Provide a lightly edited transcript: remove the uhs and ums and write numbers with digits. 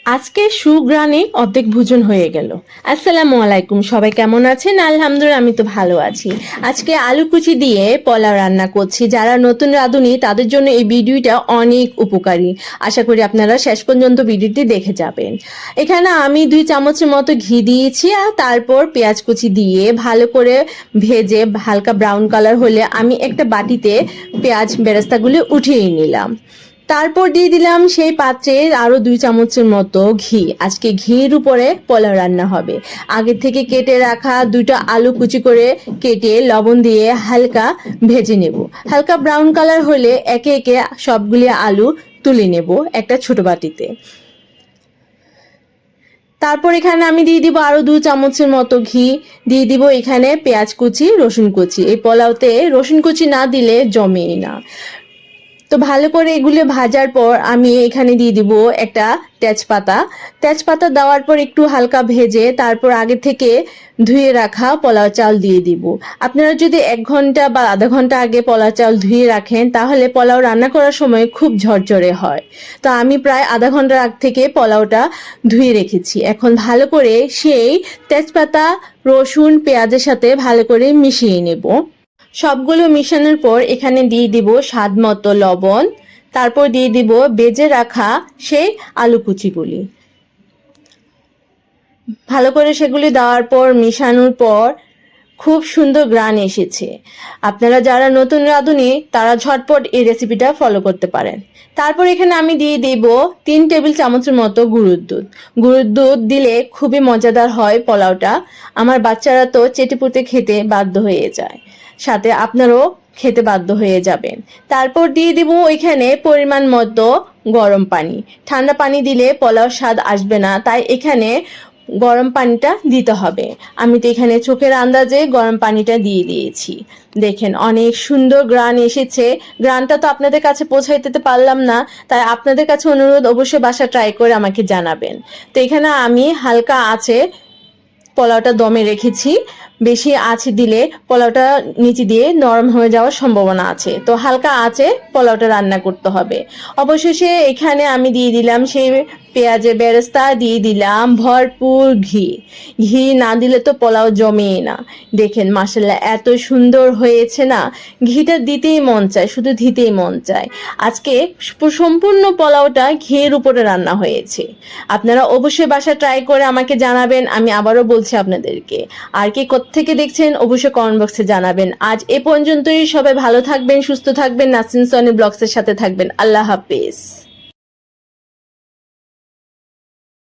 আজকে সুগ্রানে অর্ধেক ভোজন হয়ে গেল। আসসালামু আলাইকুম, সবাই কেমন আছেন? আলহামদুলিল্লাহ, আমি তো ভালো আছি। আজকে আলু কুচি দিয়ে পোলাও রান্না করছি। যারা নতুন রাঁধুনি তাদের জন্য এই ভিডিওটা অনেক উপকারী। আশা করি আপনারা শেষ পর্যন্ত ভিডিওটি দেখে যাবেন। এখানে আমি 2 চামচের মতো ঘি দিয়েছি, আর তারপর পেঁয়াজ কুচি দিয়ে ভালো করে ভেজে হালকা ব্রাউন কালার হলে আমি একটা বাটিতে পেঁয়াজ বেরেস্তাগুলি উঠিয়ে নিলাম। তারপর দিয়ে দিলাম সেই পাত্রে আরো 2 চামচের মতো ঘি। আজকে ঘির উপরে পোলাও রান্না হবে। আগে থেকে কেটে রাখা 2টা আলু কুচি করে কেটে লবণ দিয়ে হালকা ভেজে নেব। হালকা ব্রাউন কালার হলে একে একে সবগুলি আলু তুলে নেব একটা ছোট বাটিতে। তারপর এখানে আমি দিয়ে দিব আরো 2 চামচের মতো ঘি। দিয়ে দিব এখানে পেঁয়াজ কুচি, রসুন কুচি। এই পোলাওতে রসুন কুচি না দিলে জমেই না। তো ভালো করে এগুলো ভাজার পর আমি এখানে দিয়ে দিব একটা তেজপাতা দেওয়ার পর একটু হালকা ভেজে তারপর আগে থেকে ধুয়ে রাখা পোলাও চাল দিয়ে দিব। আপনারা যদি 1 ঘন্টা বা আধা ঘন্টা আগে পোলাও চাল ধুয়ে রাখেন তাহলে পোলাও রান্না করার সময় খুব ঝরঝরে হয়। তো আমি প্রায় আধা ঘন্টার আগ থেকে পোলাওটা ধুয়ে রেখেছি। এখন ভালো করে সেই তেজপাতা, রসুন, পেঁয়াজের সাথে ভালো করে মিশিয়ে নেব। সবগুলো মিশানোর পর এখানে দিয়ে দিব স্বাদ মতো লবণ। তারপর দিয়ে দিব ভেজে রাখা সেই আলু কুচিগুলি। ভালো করে সেগুলি দেওয়ার পর মিশানোর পর খুব সুন্দর গ্রান এসেছে। আপনারা যারা নতুন রাঁধুনি তারা ঝটপট এই রেসিপিটা ফলো করতে পারেন। তারপর এখানে আমি দিয়ে দেব 3 টেবিল চামচের মতো গুঁড়োর দুধ। গুঁড়োর দুধ দিলে খুবই মজাদার হয় পোলাওটা। আমার বাচ্চারা তো চেটেপুটে খেতে বাধ্য হয়ে যায়, সাথে আপনারাও খেতে বাধ্য হয়ে যাবেন। তারপর দিয়ে দিব এখানে পরিমাণ মতো গরম পানি। ঠান্ডা পানি দিলে পোলাও স্বাদ আসবে না, তাই এখানে গরম পানিটা দিতে হবে। আমি তো এখানে চোখের আন্দাজে গরম পানিটা দিয়ে দিয়েছি। দেখেন অনেক সুন্দর গ্রান এসেছে। গ্রানটা তো আপনাদের কাছে পৌঁছাই দিতে পারলাম না, তাই আপনাদের কাছে অনুরোধ অবশ্যই বাসা ট্রাই করে আমাকে জানাবেন। তো এখানে আমি হালকা আঁচে পোলাওটা দমে রেখেছি। বেশি আঁচ দিলে পোলাওটা নিচে দিয়ে নরম হয়ে যাওয়ার সম্ভাবনা আছে, তো হালকা আঁচে পোলাওটা রান্না করতে হবে। অবশেষে এখানে আমি দিয়ে দিলাম সেই পেঁয়াজের বেরেস্তা, দিয়ে দিলাম ভরপুর ঘি। ঘি না দিলে তো পোলাও জমেই না। দেখেন মাশাআল্লাহ এত সুন্দর হয়েছে না, ঘিটা দিতেই মন চায়, শুধু দিতেই মন চায়। আজকে সম্পূর্ণ পোলাওটা ঘিয়ের উপরে রান্না হয়েছে। আপনারা অবশ্যই বাসা ট্রাই করে আমাকে জানাবেন। আমি আবারও বলছি আপনাদেরকে, আর কে কোত্থেকে দেখছেন অবশ্যই কমেন্ট বক্সে জানাবেন। আজ এ পর্যন্তই। সবাই ভালো থাকবেন, সুস্থ থাকবেন, নাসরিন সোনি ব্লগসের সাথে থাকবেন। আল্লাহ হাফেজ।